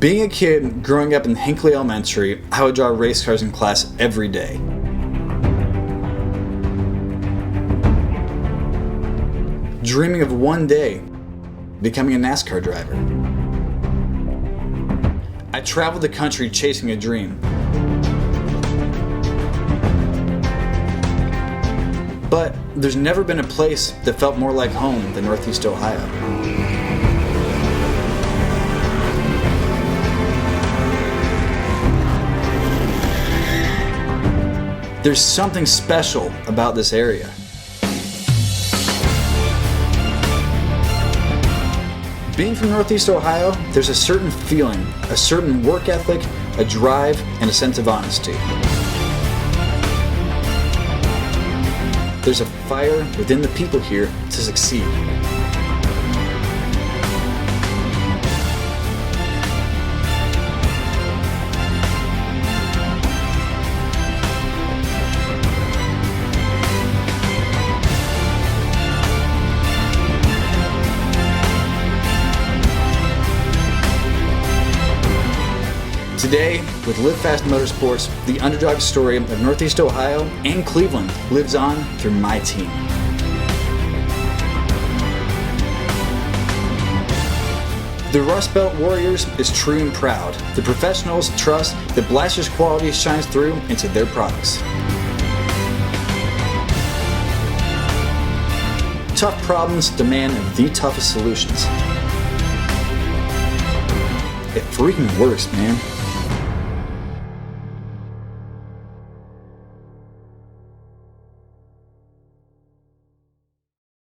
Being a kid growing up in Hinckley Elementary, I would draw race cars in class every day. Dreaming of one day becoming a NASCAR driver. I traveled the country chasing a dream. But there's never been a place that felt more like home than Northeast Ohio. There's something special about this area. Being from Northeast Ohio, there's a certain feeling, a certain work ethic, a drive, and a sense of honesty. There's a fire within the people here to succeed. Today, with Live Fast Motorsports, the underdog story of Northeast Ohio and Cleveland lives on through my team. The Rust Belt Warriors is true and proud. The professionals trust that Blaster's quality shines through into their products. Tough problems demand the toughest solutions. It freaking works, man.